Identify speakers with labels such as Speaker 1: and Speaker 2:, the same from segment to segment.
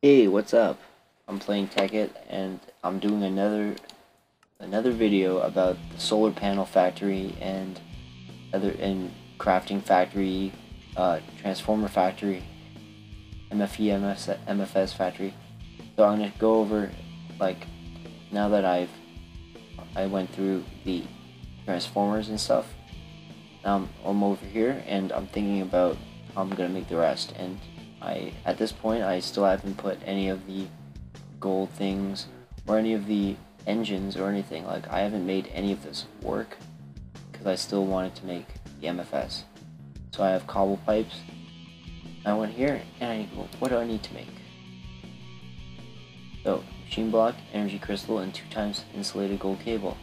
Speaker 1: Hey, what's up? I'm playing Tekkit and I'm doing another video about the solar panel factory and crafting factory, transformer factory, MFS factory. So I'm gonna go over, like, now that I went through the transformers and stuff. Now I'm over here and I'm thinking about how I'm gonna make the rest. And at this point I still haven't put any of the gold things or any of the engines or anything. Like, I haven't made any of this work because I still wanted to make the MFS. So I have cobble pipes. I went here and I go, what do I need to make? So machine block, energy crystal, and 2 times insulated gold cable.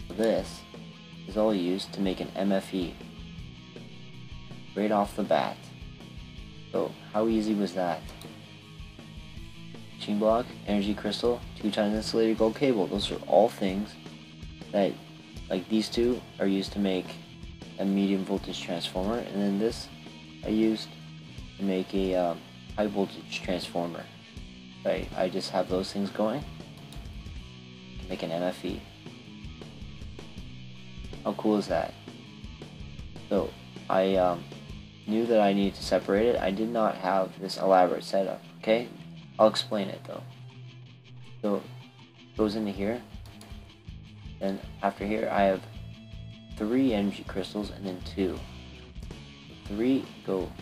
Speaker 1: So this is all used to make an MFE right off the bat. So how easy was that? Machine block, energy crystal, 2 times insulated gold cable. Those are all things that, like, these two are used to make a medium voltage transformer, and then this I used to make a high voltage transformer. Right, I just have those things going to make an MFE. How cool is that? So I knew that I needed to separate it. I did not have this elaborate setup. Okay, I'll explain it though. So it goes into here, then after here I have 3 energy crystals and then 2. 3 go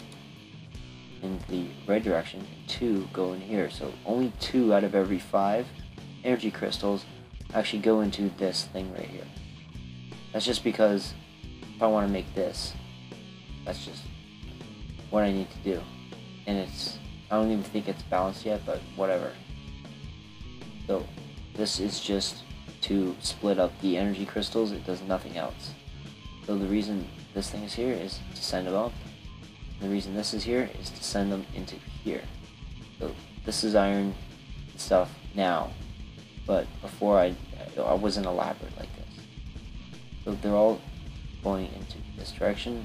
Speaker 1: in the red direction and 2 go in here. So only 2 out of every 5 energy crystals actually go into this thing right here. That's just because if I want to make this, that's just what I need to do. And I don't even think it's balanced yet, but whatever. So this is just to split up the energy crystals. It does nothing else. So the reason this thing is here is to send them up. The reason this is here is to send them into here. So this is iron stuff now, but before I wasn't elaborate like this. So they're all going into this direction.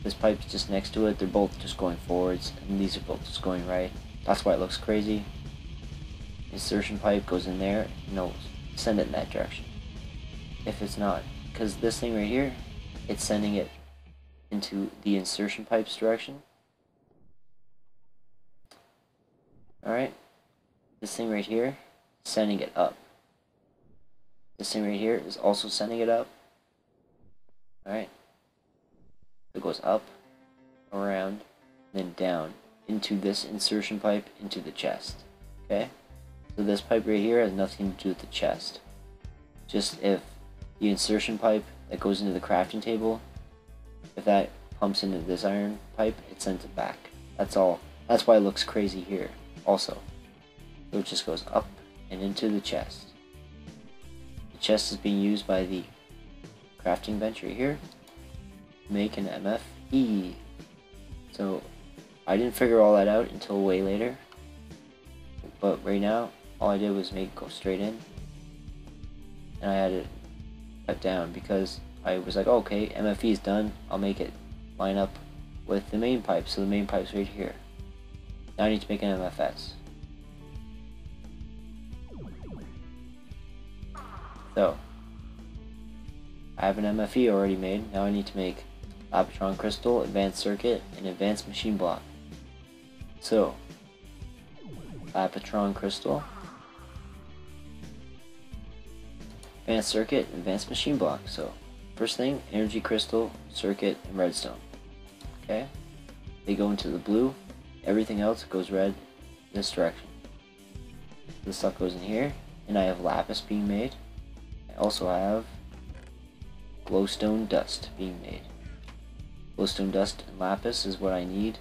Speaker 1: This pipe's just next to it. They're both just going forwards, and these are both just going right. That's why it looks crazy. Insertion pipe goes in there, and it'll send it in that direction. If it's not, because this thing right here, it's sending it into the insertion pipe's direction. Alright, this thing right here, sending it up. This thing right here is also sending it up. Alright, it goes up, around, then down into this insertion pipe into the chest. Okay, so this pipe right here has nothing to do with the chest. Just if the insertion pipe that goes into the crafting table, if that pumps into this iron pipe, it sends it back. That's all. That's why it looks crazy here also. So it just goes up and into the chest. The chest is being used by the crafting bench right here to make an MFE. So I didn't figure all that out until way later, but right now all I did was go straight in, and I had it cut down because I was like, oh, okay, MFE is done, I'll make it line up with the main pipe. So the main pipe's right here. Now I need to make an MFS. So I have an MFE already made. Now I need to make Lapotron crystal, advanced circuit, and advanced machine block. So Lapotron crystal, advanced circuit, advanced machine block. So first thing, energy crystal, circuit, and redstone. Okay, they go into the blue. Everything else goes red this direction. This stuff goes in here, and I have lapis being made. I also have glowstone dust being made. Glowstone dust and lapis is what I need,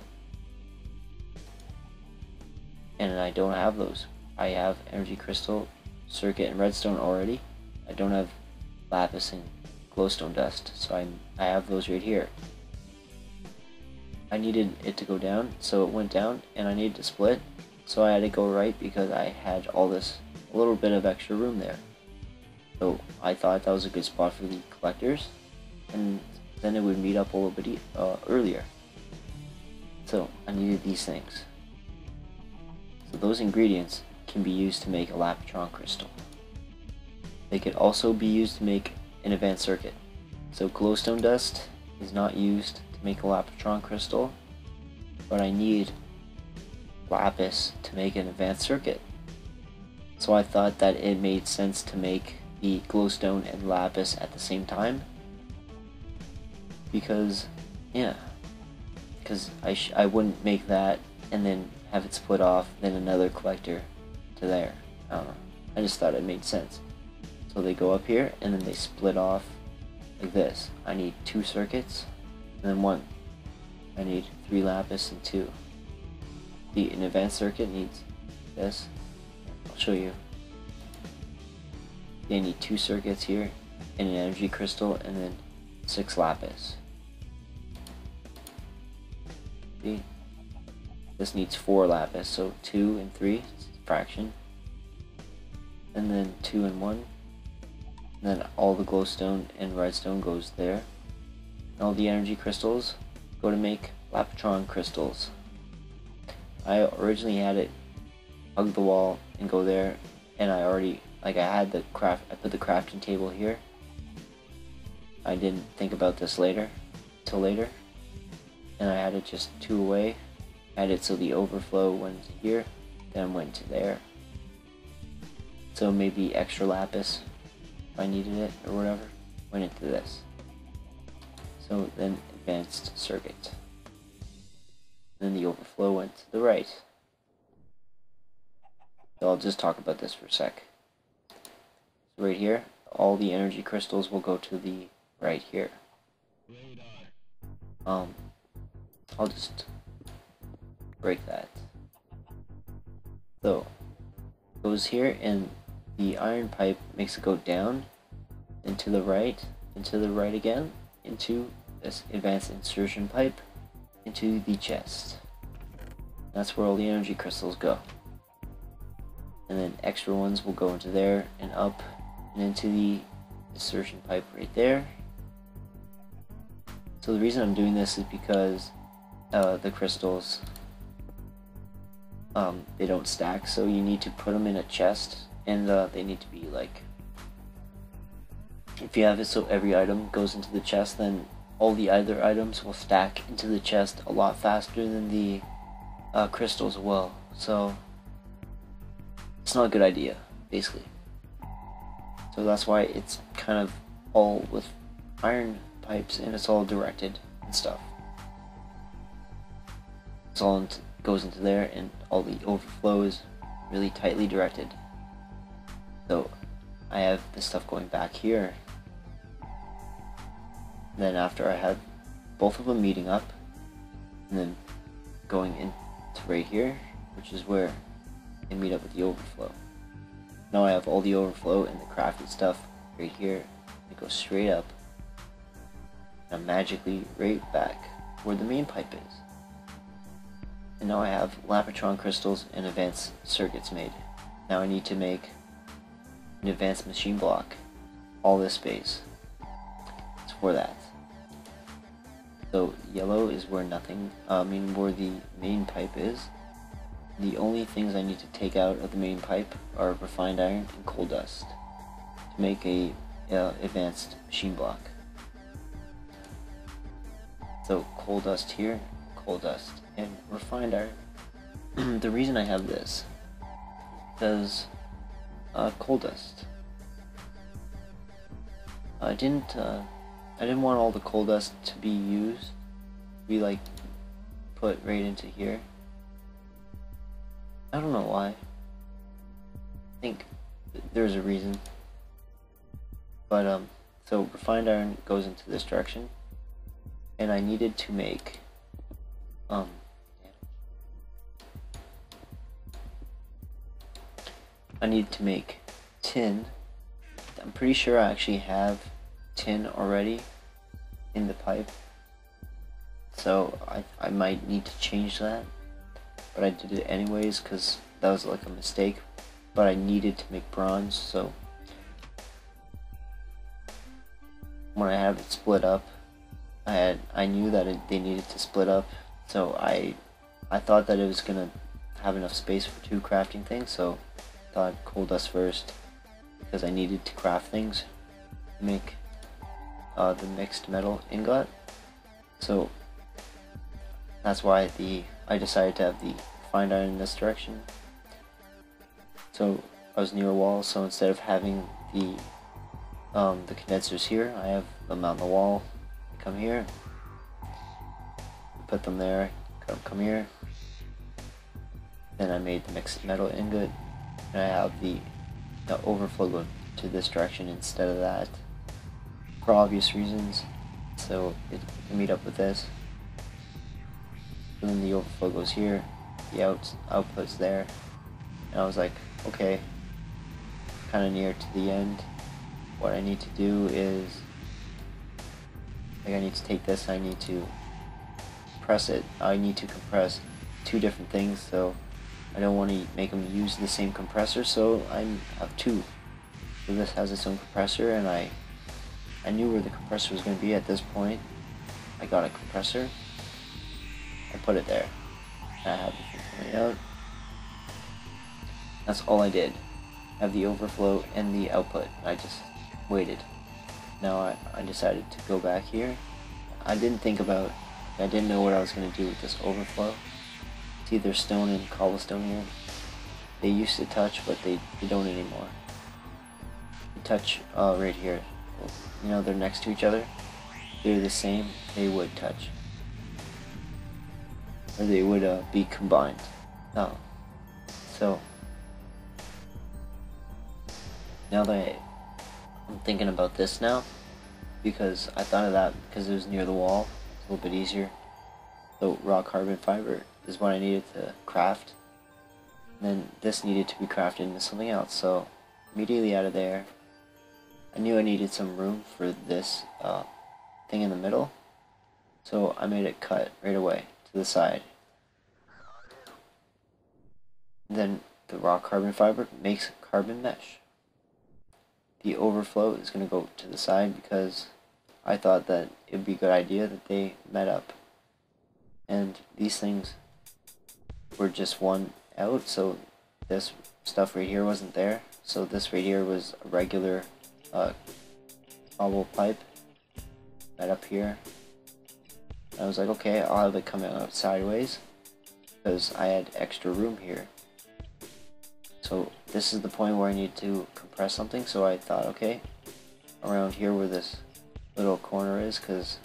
Speaker 1: and I don't have those. I have energy crystal, circuit, and redstone already. I don't have lapis and glowstone dust, so I have those right here. I needed it to go down, so it went down, and I needed to split, so I had to go right because I had all this, a little bit of extra room there. So I thought that was a good spot for the collectors, and then it would meet up a little bit earlier. So I needed these things. So those ingredients can be used to make a Lapitron crystal. They could also be used to make an advanced circuit. So glowstone dust is not used to make a Lapitron crystal, but I need lapis to make an advanced circuit. So I thought that it made sense to make the glowstone and lapis at the same time. Because, yeah, because I wouldn't make that and then have it split off, then another collector to there. I don't know. I just thought it made sense. So they go up here and then they split off like this. I need 2 circuits and then 1. I need 3 lapis and 2. An advanced circuit needs this. I'll show you. They need 2 circuits here and an energy crystal and then 6 lapis. See? This needs 4 lapis, so 2 and 3, fraction. And then 2 and 1. And then all the glowstone and redstone goes there. And all the energy crystals go to make Lapitron crystals. I originally had it hug the wall and go there, and I already, like, I put the crafting table here. I didn't think about this till later. And I had it just 2 away. I had it so the overflow went to here, then went to there. So maybe extra lapis, if I needed it or whatever, went into this. So then advanced circuit. Then the overflow went to the right. So I'll just talk about this for a sec. So right here, all the energy crystals will go to the right here. I'll just break that. So it goes here, and the iron pipe makes it go down, and to the right again, into this advanced insertion pipe, into the chest. That's where all the energy crystals go. And then extra ones will go into there and up and into the insertion pipe right there. So the reason I'm doing this is because the crystals, they don't stack, so you need to put them in a chest, and they need to be like, if you have it so every item goes into the chest, then all the other items will stack into the chest a lot faster than the crystals will. So it's not a good idea, basically. So that's why it's kind of all with iron pipes, and it's all directed and stuff. It's all goes into there, and all the overflow is really tightly directed. So I have this stuff going back here. Then after I have both of them meeting up, and then going into right here, which is where they meet up with the overflow. Now I have all the overflow and the crafted stuff right here. It goes straight up, and I'm magically right back where the main pipe is. And now I have Lapitron crystals and advanced circuits made. Now I need to make an advanced machine block. All this space is for that. So yellow is where where the main pipe is. The only things I need to take out of the main pipe are refined iron and coal dust to make a advanced machine block. So coal dust here, coal dust, and refined iron. The reason I have this is coal dust. I didn't want all the coal dust to be used. Like put right into here. I don't know why. I think there's a reason. But so refined iron goes into this direction, and I needed to make I need to make tin. I'm pretty sure I actually have tin already in the pipe, so I might need to change that, but I did it anyways because that was like a mistake. But I needed to make bronze, so when I have it split up, I knew that they needed to split up, so I I thought that it was gonna have enough space for 2 crafting things, so I thought coal dust first because I needed to craft things to make the mixed metal ingot. So that's why I decided to have the refined iron in this direction. So I was near a wall, so instead of having the condensers here, I have them on the wall. Come here, put them there, come here. Then I made the mixed metal ingot, and I have the overflow go to this direction instead of that, for obvious reasons, so it can meet up with this. And then the overflow goes here, the output's there, and I was like, okay, kind of near to the end. What I need to do is, like, I need to take this, I need to compress it. I need to compress 2 different things, so I don't want to make them use the same compressor, so I have 2. So this has its own compressor, and I knew where the compressor was going to be at this point. I got a compressor, I put it there, and I have the thing coming out. That's all I did. I have the overflow and the output. I just waited. Now I decided to go back here. I didn't know what I was going to do with this overflow. It's either stone and cobblestone here. They used to touch, but they don't anymore. They touch right here. You know, they're next to each other. They're the same. They would touch, or they would be combined. So now that I'm thinking about this now, because I thought of that because it was near the wall, it's a little bit easier. So raw carbon fiber is what I needed to craft, and then this needed to be crafted into something else. So immediately out of there, I knew I needed some room for this thing in the middle, so I made it cut right away to the side. Then the raw carbon fiber makes carbon mesh. The overflow is going to go to the side because I thought that it would be a good idea that they met up. And these things were just one out, so this stuff right here wasn't there. So this right here was a regular cobble pipe right up here. I was like, okay, I'll have it coming out sideways because I had extra room here. So this is the point where I need to compress something, so I thought, okay, around here where this little corner is, because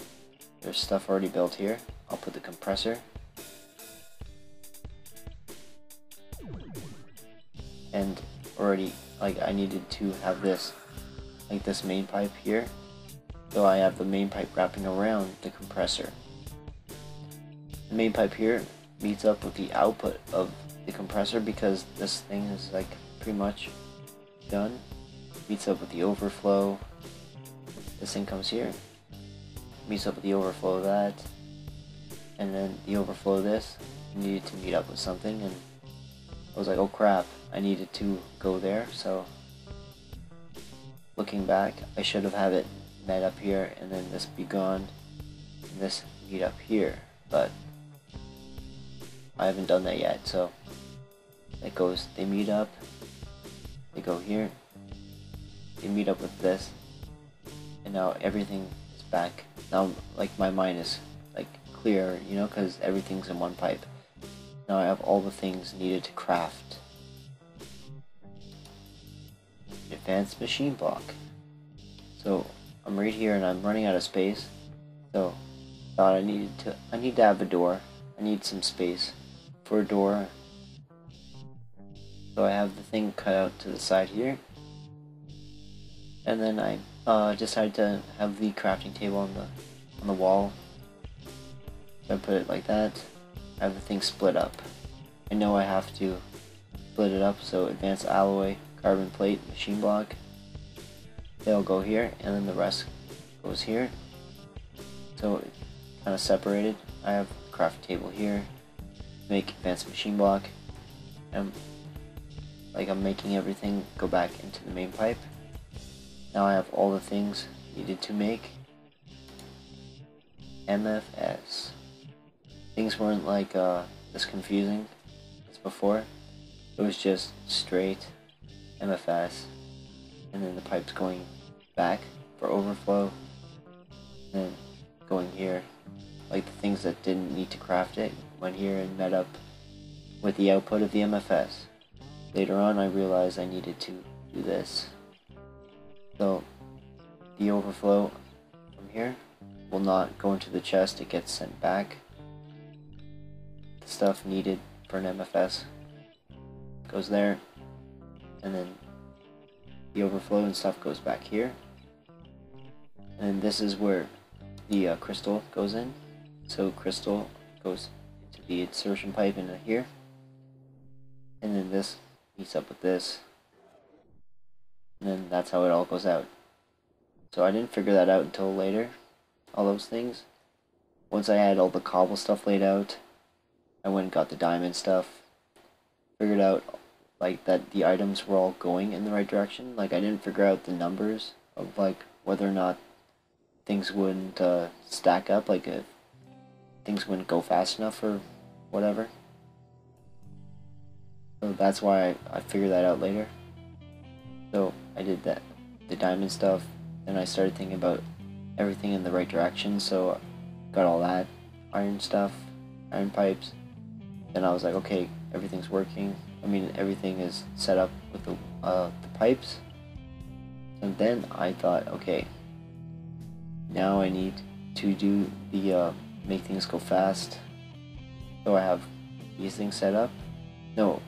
Speaker 1: there's stuff already built here, I'll put the compressor. And already, like, I needed to have this, like this main pipe here, so I have the main pipe wrapping around the compressor. The main pipe here meets up with the output of the compressor because this thing is like pretty much done. Meets up with the overflow. This thing comes here, meets up with the overflow of that, and then the overflow of this needed to meet up with something, and I was like, oh crap, I needed to go there. So looking back, I should have had it met up here, and then this be gone, and this meet up here, but I haven't done that yet. So it goes, they meet up, they go here, they meet up with this, and now everything is back. Now, like, my mind is like clear, you know, because everything's in one pipe. Now I have all the things needed to craft an advanced machine block. So I'm right here and I'm running out of space, so thought I need to have a door. I need some space for a door. So I have the thing cut out to the side here, and then I decided to have the crafting table on the wall. So I put it like that. I have the thing split up. I know I have to split it up, so advanced alloy, carbon plate, machine block, they'll go here, and then the rest goes here. So it's kind of separated. I have the crafting table here, make advanced machine block, and like I'm making everything go back into the main pipe. Now I have all the things needed to make MFS. Things weren't like as confusing as before. It was just straight MFS, and then the pipes going back for overflow, and then going here. Like the things that didn't need to craft it went here and met up with the output of the MFS. Later on I realized I needed to do this. So the overflow from here will not go into the chest, it gets sent back. The stuff needed for an MFS goes there, and then the overflow and stuff goes back here. And this is where the crystal goes in. So crystal goes into the insertion pipe into here, and then this meets up with this, and then that's how it all goes out. So I didn't figure that out until later, all those things. Once I had all the cobble stuff laid out, I went and got the diamond stuff, figured out like that the items were all going in the right direction. Like I didn't figure out the numbers of like whether or not things wouldn't stack up, like if things wouldn't go fast enough or whatever. So that's why I figured that out later. So I did that, the diamond stuff, and I started thinking about everything in the right direction, so I got all that iron stuff, iron pipes. Then I was like, okay, everything's working. I mean, everything is set up with the pipes. And then I thought, okay, now I need to do the make things go fast. So I have these things set up. No,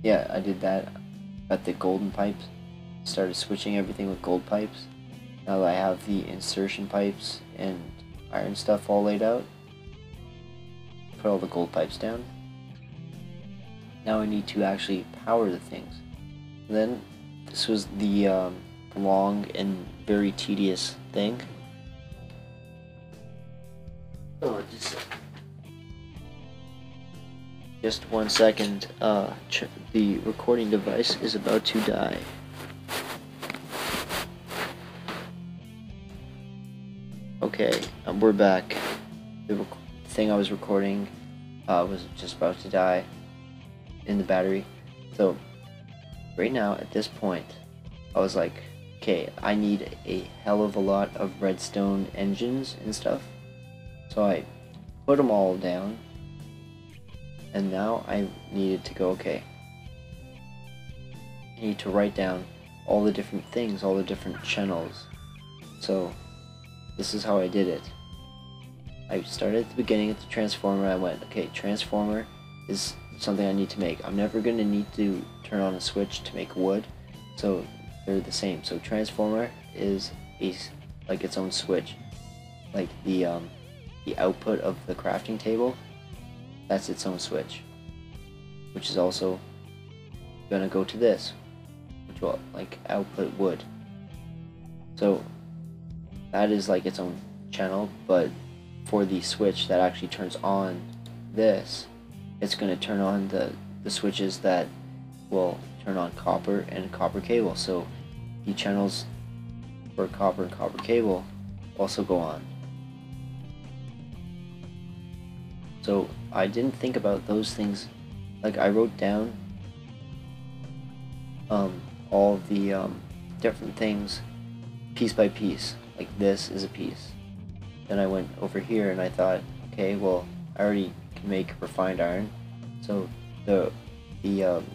Speaker 1: yeah, I did that. Got the golden pipes. Started switching everything with gold pipes. Now that I have the insertion pipes and iron stuff all laid out, put all the gold pipes down. Now I need to actually power the things. Then this was the long and very tedious thing. Oh, just 1 second. The recording device is about to die. Okay, we're back. The thing I was recording was just about to die in the battery. So right now at this point I was like, okay, I need a hell of a lot of redstone engines and stuff. So I put them all down, and now I needed to go, okay, I need to write down all the different things, all the different channels. So this is how I did it. I started at the beginning at the transformer. I went, okay, transformer is something I need to make. I'm never going to need to turn on a switch to make wood, so they're the same. So transformer is like its own switch, like the output of the crafting table, that's its own switch, which is also gonna go to this, which will like output wood. So that is like its own channel, but for the switch that actually turns on this, it's gonna turn on the switches that will turn on copper and copper cable. So the channels for copper and copper cable also go on. So I didn't think about those things. Like I wrote down all of the different things piece by piece. Like this is a piece. Then I went over here and I thought, okay, well I already can make refined iron. So the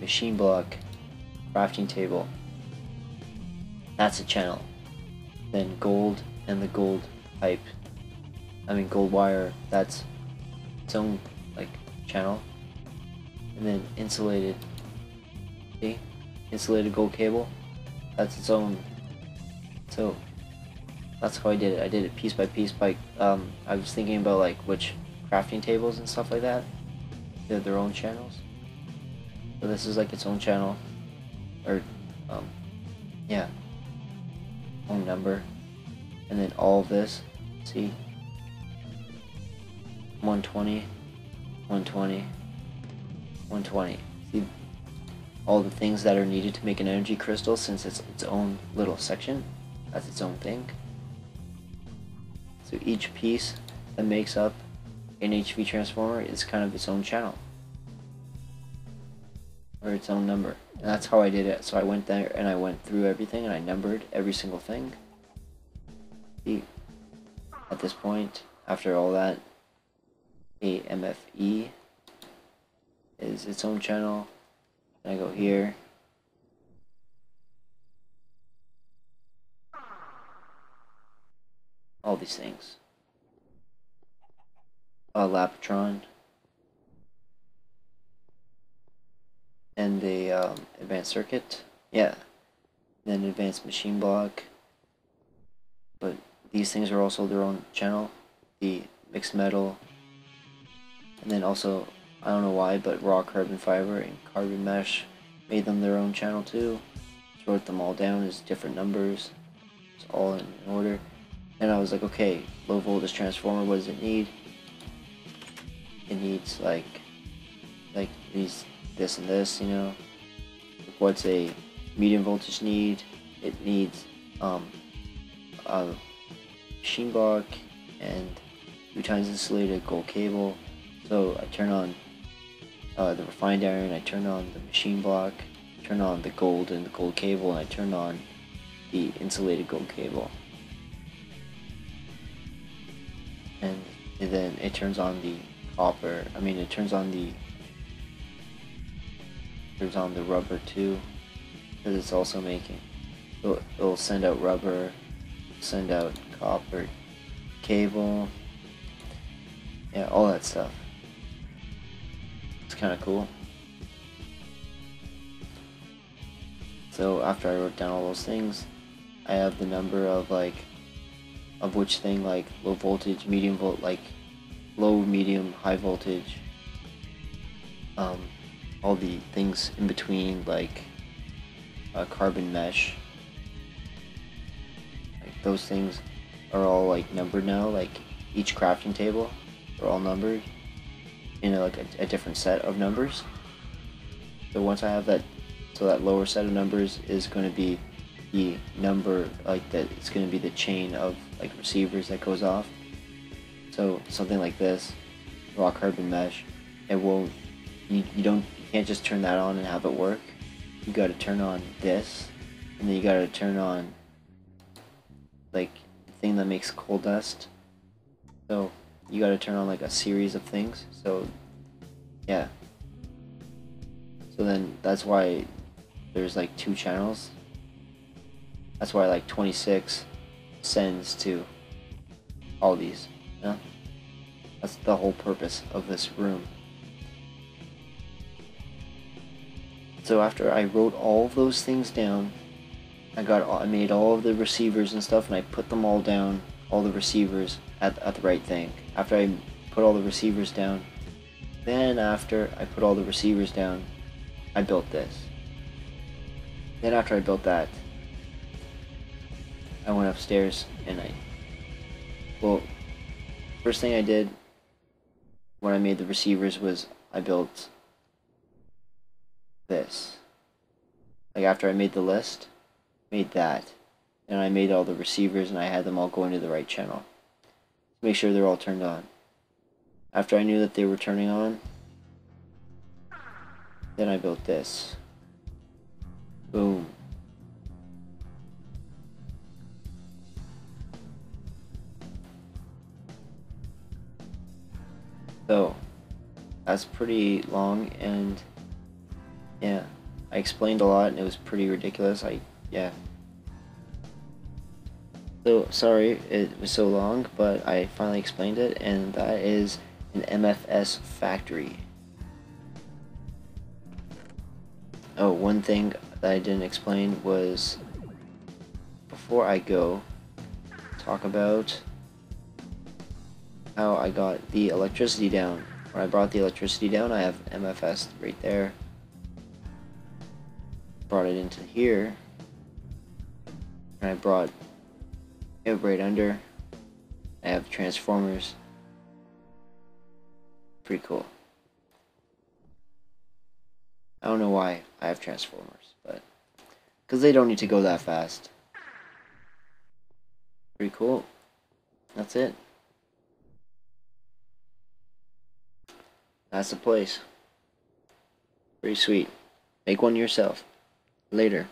Speaker 1: machine block crafting table, that's a channel. Then gold and the gold pipe, gold wire, that's its own like channel. And then insulated, see, insulated gold cable, that's its own. So that's how I did it. I did it piece by piece. By I was thinking about like which crafting tables and stuff like that, they're their own channels. So this is like its own channel, or yeah, own number. And then all of this, see, 120, 120, 120. See all the things that are needed to make an energy crystal, since it's its own little section, that's its own thing. So each piece that makes up an HV transformer is kind of its own channel or its own number. And that's how I did it. So I went there and I went through everything and I numbered every single thing. See, at this point, after all that, a MFE is its own channel. And I go here. All these things. Laptron. And the advanced circuit. Yeah. And then advanced machine block. But these things are also their own channel. The mixed metal. And then also, I don't know why, but raw carbon fiber and carbon mesh made them their own channel too. Just wrote them all down as different numbers. It's all in order. And I was like, okay, low voltage transformer, what does it need? It needs like these, this and this, you know. What's a medium voltage need? It needs a machine block and 2 times insulated gold cable. So I turn on the refined iron, I turn on the machine block, turn on the gold and the gold cable, and I turn on the insulated gold cable. And then it turns on the copper, it turns on the rubber too, because it's also making, it'll send out rubber, send out copper cable, yeah, all that stuff. It's kind of cool. So after I wrote down all those things, I have the number of of which thing, like low voltage, medium volt, like low, medium, high voltage, all the things in between, like carbon mesh, like those things are all like numbered now. Like each crafting table are all numbered in a different set of numbers. So once I have that, so that lower set of numbers is going to be the number, like that, it's going to be the chain of like receivers that goes off. So something like this, raw carbon mesh, it won't, you can't just turn that on and have it work. You got to turn on this, and then you got to turn on like the thing that makes coal dust. So you got to turn on like a series of things. So yeah, so then that's why there's like 2 channels. That's why like 26 sends to all these, you know? That's the whole purpose of this room. So after I wrote all of those things down, I made all of the receivers and stuff, and I put them all down, all the receivers at the right thing. After I put all the receivers down, then after I put all the receivers down, I built this. Then after I built that, I went upstairs and first thing I did when I made the receivers was I built this. Like after I made the list, made that, and I made all the receivers and I had them all go into the right channel. Make sure they're all turned on. After I knew that they were turning on, then I built this. Boom. So that's pretty long, and yeah, I explained a lot and it was pretty ridiculous. Yeah. So sorry it was so long, but I finally explained it, and that is an MFS factory. Oh, one thing that I didn't explain was, before I go, talk about how I got the electricity down. When I brought the electricity down, I have MFS right there. Brought it into here, and I brought it right under. I have transformers. Pretty cool. I don't know why I have transformers, but because they don't need to go that fast. Pretty cool. That's it. That's the place. Pretty sweet. Make one yourself. Later.